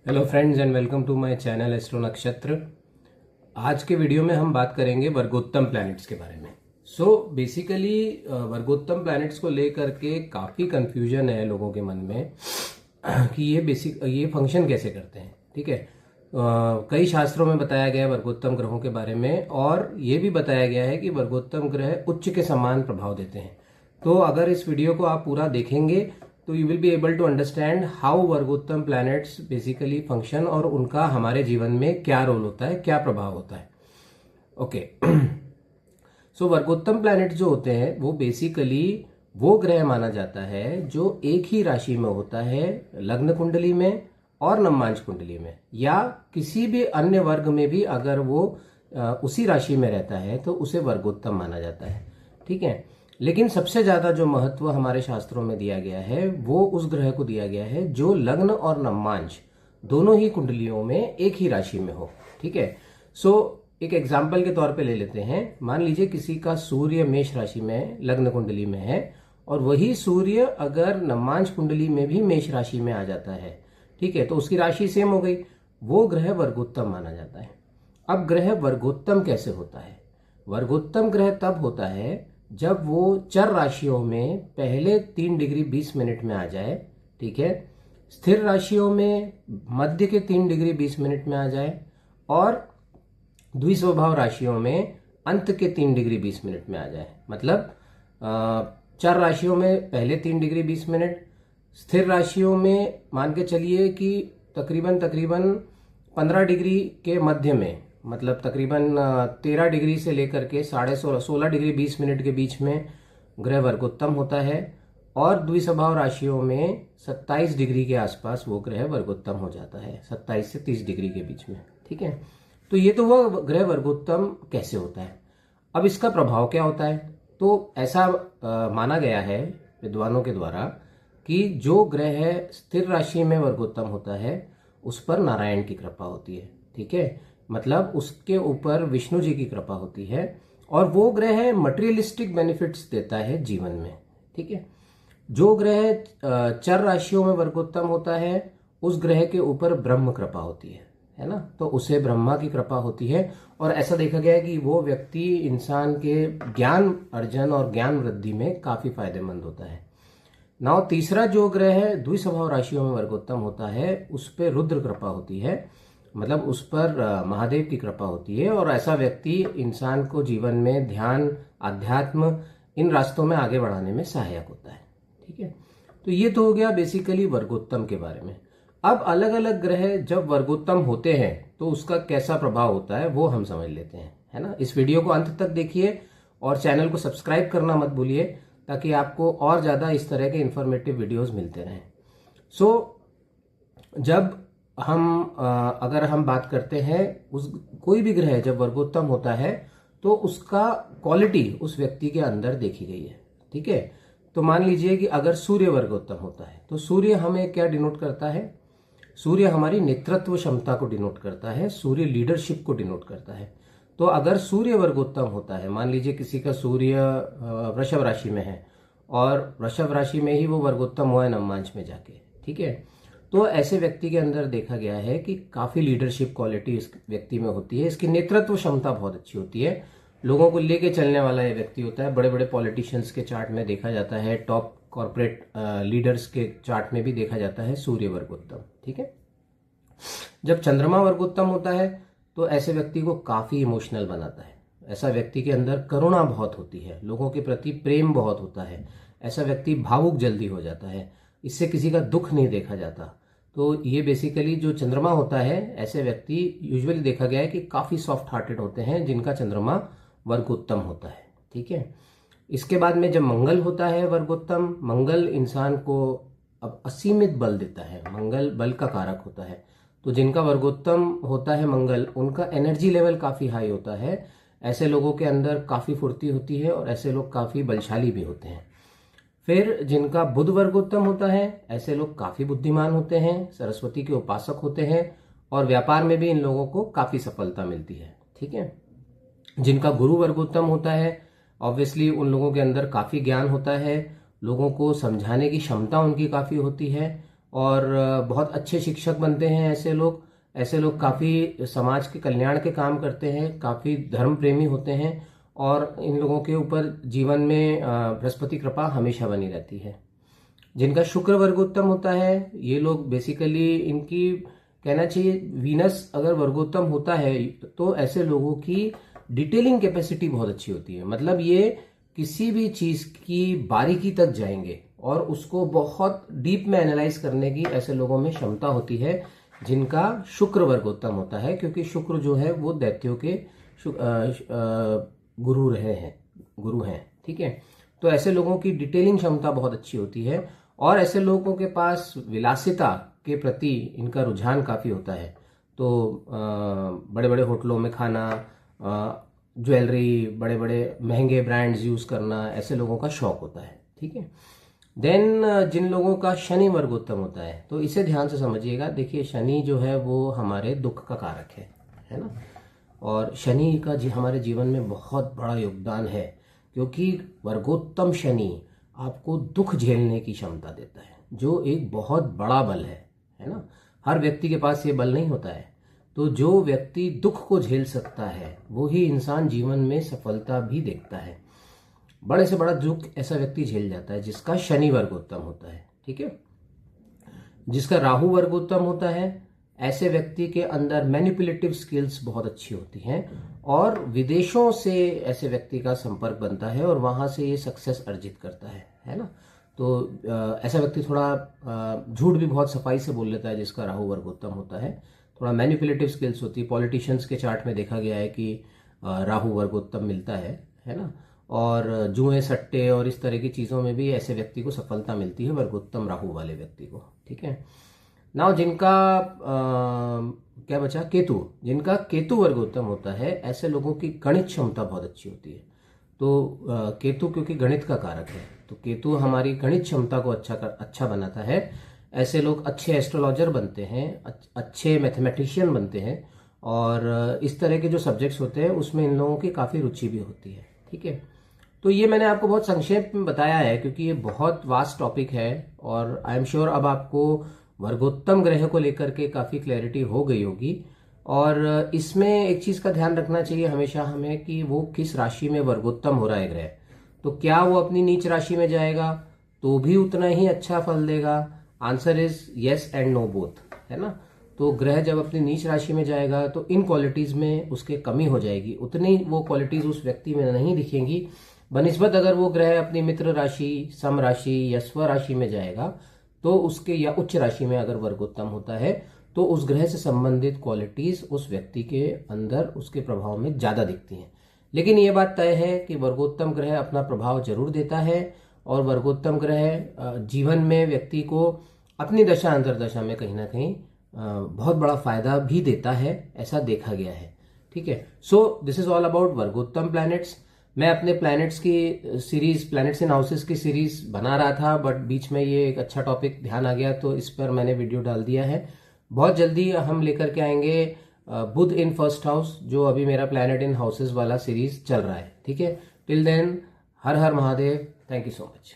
Hello friends and welcome to my channel Astro Nakshatra. आज के video में हम बात करेंगे वर्गोत्तम प्लैनेट्स के बारे में। बेसिकली वर्गोत्तम प्लैनेट्स को लेकर के काफ़ी कंफ्यूजन है लोगों के मन में कि ये फंक्शन कैसे करते हैं। ठीक है, कई शास्त्रों में बताया गया है वर्गोत्तम ग्रहों के बारे में, और ये भी बताया गया है कि वर्गोत्तम ग्रह उच्च के समान प्रभाव देते हैं। तो अगर इस वीडियो को आप पूरा देखेंगे तो you will be able to understand how vargottam planets basically function और उनका हमारे जीवन में क्या रोल होता है, क्या प्रभाव होता है। ओके, सो वर्गोत्तम प्लैनेट्स जो होते हैं वो बेसिकली वो ग्रह माना जाता है जो एक ही राशि में होता है, लग्न कुंडली में और नवमांश कुंडली में, या किसी भी अन्य वर्ग में भी अगर वो उसी राशि में रहता है तो उसे वर्गोत्तम माना जाता है। ठीक है, लेकिन सबसे ज्यादा जो महत्व हमारे शास्त्रों में दिया गया है वो उस ग्रह को दिया गया है जो लग्न और नवमांश दोनों ही कुंडलियों में एक ही राशि में हो। ठीक है, एक एग्जाम्पल के तौर पे ले लेते हैं। मान लीजिए किसी का सूर्य मेष राशि में लग्न कुंडली में है और वही सूर्य अगर नवमांश कुंडली में भी मेष राशि में आ जाता है, ठीक है, तो उसकी राशि सेम हो गई, वो ग्रह वर्गोत्तम माना जाता है। अब ग्रह वर्गोत्तम कैसे होता है? वर्गोत्तम ग्रह तब होता है जब वो चर राशियों में पहले 3 डिग्री 20 मिनट में आ जाए, ठीक है, स्थिर राशियों में मध्य के 3 डिग्री 20 मिनट में आ जाए, और द्विस्वभाव राशियों में अंत के 3 डिग्री 20 मिनट में आ जाए। मतलब चर राशियों में पहले 3 डिग्री 20 मिनट, स्थिर राशियों में मान के चलिए कि तकरीबन 15 डिग्री के मध्य में, मतलब तकरीबन 13 डिग्री से लेकर के 16.5 डिग्री 20 मिनट के बीच में ग्रह वर्गोत्तम होता है, और द्विस्वभाव राशियों में 27 डिग्री के आसपास वो ग्रह वर्गोत्तम हो जाता है, 27 से 30 डिग्री के बीच में। ठीक है, तो ये तो वो ग्रह वर्गोत्तम कैसे होता है। अब इसका प्रभाव क्या होता है? तो ऐसा माना गया है विद्वानों के द्वारा कि जो ग्रह स्थिर राशि में वर्गोत्तम होता है उस पर नारायण की कृपा होती है। ठीक है, मतलब उसके ऊपर विष्णु जी की कृपा होती है, और वो ग्रह मटेरियलिस्टिक बेनिफिट्स देता है जीवन में। ठीक है, जो ग्रह चर राशियों में वर्गोत्तम होता है उस ग्रह के ऊपर ब्रह्म कृपा होती है ना, तो उसे ब्रह्मा की कृपा होती है, और ऐसा देखा गया है कि वो व्यक्ति इंसान के ज्ञान अर्जन और ज्ञान वृद्धि में काफी फायदेमंद होता है। नाउ तीसरा जो ग्रह है द्विस्वभाव राशियों में वर्गोत्तम होता है उस पर रुद्र कृपा होती है, मतलब उस पर महादेव की कृपा होती है, और ऐसा व्यक्ति इंसान को जीवन में ध्यान, अध्यात्म, इन रास्तों में आगे बढ़ाने में सहायक होता है। ठीक है, तो ये तो हो गया बेसिकली वर्गोत्तम के बारे में। अब अलग अलग ग्रह जब वर्गोत्तम होते हैं तो उसका कैसा प्रभाव होता है वो हम समझ लेते हैं, है ना। इस वीडियो को अंत तक देखिए और चैनल को सब्सक्राइब करना मत भूलिए ताकि आपको और ज्यादा इस तरह के इंफॉर्मेटिव वीडियोस मिलते रहें। जब हम अगर हम बात करते हैं उस कोई भी ग्रह जब वर्गोत्तम होता है तो उसका क्वालिटी उस व्यक्ति के अंदर देखी गई है। ठीक है, तो मान लीजिए कि अगर सूर्य वर्गोत्तम होता है तो सूर्य हमें क्या डिनोट करता है? सूर्य हमारी नेतृत्व क्षमता को डिनोट करता है, सूर्य लीडरशिप को डिनोट करता है। तो अगर सूर्य वर्गोत्तम होता है, मान लीजिए किसी का सूर्य वृषभ राशि में है और वृषभ राशि में ही वो वर्गोत्तम हुआ है नवमांश में जाके, ठीक है, तो ऐसे व्यक्ति के अंदर देखा गया है कि काफी लीडरशिप क्वालिटी इस व्यक्ति में होती है, इसकी नेतृत्व क्षमता बहुत अच्छी होती है, लोगों को लेके चलने वाला ये व्यक्ति होता है। बड़े बड़े पॉलिटिशियंस के चार्ट में देखा जाता है, टॉप कॉर्पोरेट लीडर्स के चार्ट में भी देखा जाता है सूर्य वर्गोत्तम। ठीक है, जब चंद्रमा वर्गोत्तम होता है तो ऐसे व्यक्ति को काफी इमोशनल बनाता है, ऐसा व्यक्ति के अंदर करुणा बहुत होती है, लोगों के प्रति प्रेम बहुत होता है, ऐसा व्यक्ति भावुक जल्दी हो जाता है, इससे किसी का दुख नहीं देखा जाता। तो ये बेसिकली जो चंद्रमा होता है, ऐसे व्यक्ति यूजुअली देखा गया है कि काफी सॉफ्ट हार्टेड होते हैं जिनका चंद्रमा वर्गोत्तम होता है। ठीक है, इसके बाद में जब मंगल होता है वर्गोत्तम, मंगल इंसान को अब असीमित बल देता है, मंगल बल का कारक होता है, तो जिनका वर्गोत्तम होता है मंगल, उनका एनर्जी लेवल काफी हाई होता है, ऐसे लोगों के अंदर काफी फुर्ती होती है और ऐसे लोग काफी बलशाली भी होते हैं। फिर जिनका बुध वर्गोत्तम होता है, ऐसे लोग काफी बुद्धिमान होते हैं, सरस्वती के उपासक होते हैं, और व्यापार में भी इन लोगों को काफी सफलता मिलती है। ठीक है, जिनका गुरु वर्गोत्तम होता है, ऑब्वियसली उन लोगों के अंदर काफ़ी ज्ञान होता है, लोगों को समझाने की क्षमता उनकी काफ़ी होती है और बहुत अच्छे शिक्षक बनते हैं ऐसे लोग काफ़ी समाज के कल्याण के काम करते हैं, काफ़ी धर्म प्रेमी होते हैं और इन लोगों के ऊपर जीवन में बृहस्पति कृपा हमेशा बनी रहती है। जिनका शुक्र वर्गोत्तम होता है ये लोग बेसिकली इनकी कहना चाहिए वीनस अगर वर्गोत्तम होता है तो ऐसे लोगों की डिटेलिंग कैपेसिटी बहुत अच्छी होती है। मतलब ये किसी भी चीज की बारीकी तक जाएंगे और उसको बहुत डीप में एनालाइज करने की ऐसे लोगों में क्षमता होती है जिनका शुक्र वर्गोत्तम होता है, क्योंकि शुक्र जो है वो दैत्यों के गुरु हैं। ठीक है, तो ऐसे लोगों की डिटेलिंग क्षमता बहुत अच्छी होती है और ऐसे लोगों के पास विलासिता के प्रति इनका रुझान काफी होता है। तो बड़े बड़े होटलों में खाना, ज्वेलरी, बड़े बड़े महंगे ब्रांड्स यूज करना, ऐसे लोगों का शौक होता है। ठीक है, देन जिन लोगों का शनि वर्गोत्तम होता है तो इसे ध्यान से समझिएगा। देखिए शनि जो है वो हमारे दुख का कारक है ना, और शनि का हमारे जीवन में बहुत बड़ा योगदान है, क्योंकि वर्गोत्तम शनि आपको दुख झेलने की क्षमता देता है, जो एक बहुत बड़ा बल है ना। हर व्यक्ति के पास ये बल नहीं होता है, तो जो व्यक्ति दुख को झेल सकता है वो ही इंसान जीवन में सफलता भी देखता है। बड़े से बड़ा दुख ऐसा व्यक्ति झेल जाता है जिसका शनि वर्गोत्तम होता है। ठीक है, जिसका राहु वर्गोत्तम होता है ऐसे व्यक्ति के अंदर मैनिपुलेटिव स्किल्स बहुत अच्छी होती हैं और विदेशों से ऐसे व्यक्ति का संपर्क बनता है और वहां से ये सक्सेस अर्जित करता है ना। तो ऐसा व्यक्ति थोड़ा झूठ भी बहुत सफाई से बोल लेता है जिसका राहु वर्गोत्तम होता है। थोड़ा मैनिपुलेटिव स्किल्स होती है। पॉलिटिशियंस के चार्ट में देखा गया है कि राहु वर्गोत्तम मिलता है ना, और जुए सट्टे और इस तरह की चीज़ों में भी ऐसे व्यक्ति को सफलता मिलती है, वर्गोत्तम राहु वाले व्यक्ति को। ठीक है, नाउ जिनका क्या बचा, केतु। जिनका केतु वर्गोत्तम होता है ऐसे लोगों की गणित क्षमता बहुत अच्छी होती है। तो केतु क्योंकि गणित का कारक है तो केतु हमारी गणित क्षमता को अच्छा बनाता है। ऐसे लोग अच्छे एस्ट्रोलॉजर बनते हैं, अच्छे मैथमेटिशियन बनते हैं और इस तरह के जो सब्जेक्ट्स होते हैं उसमें इन लोगों की काफ़ी रुचि भी होती है। ठीक है, तो ये मैंने आपको बहुत संक्षेप में बताया है क्योंकि ये बहुत वास्ट टॉपिक है और आई एम श्योर अब आपको वर्गोत्तम ग्रह को लेकर के काफ़ी क्लैरिटी हो गई होगी। और इसमें एक चीज़ का ध्यान रखना चाहिए हमेशा हमें कि वो किस राशि में वर्गोत्तम हो रहा है ग्रह। तो क्या वो अपनी नीच राशि में जाएगा तो भी उतना ही अच्छा फल देगा? Answer is yes and no both, है ना। तो ग्रह जब अपनी नीच राशि में जाएगा तो इन क्वालिटीज में उसके कमी हो जाएगी, उतनी वो क्वालिटीज उस व्यक्ति में नहीं दिखेंगी। बनिस्बत अगर वो ग्रह अपनी मित्र राशि, सम राशि या स्व राशि में जाएगा तो उसके, या उच्च राशि में अगर वर्गोत्तम होता है तो उस ग्रह से संबंधित क्वालिटीज उस व्यक्ति के अंदर, उसके प्रभाव में ज्यादा दिखती हैं। लेकिन ये बात तय है कि वर्गोत्तम ग्रह अपना प्रभाव जरूर देता है और वर्गोत्तम ग्रह जीवन में व्यक्ति को अपनी दशा अंतर्दशा में कहीं ना कहीं बहुत बड़ा फायदा भी देता है, ऐसा देखा गया है। ठीक है, so this is all about vargottam planets. मैं अपने प्लैनेट्स की सीरीज, प्लैनेट्स इन हाउसेस की सीरीज बना रहा था बट बीच में ये एक अच्छा टॉपिक ध्यान आ गया तो इस पर मैंने वीडियो डाल दिया है। बहुत जल्दी हम लेकर के आएंगे बुध इन फर्स्ट हाउस, जो अभी मेरा प्लैनेट इन हाउसेस वाला सीरीज चल रहा है। ठीक है, टिल देन हर हर Mahadev, thank you so much.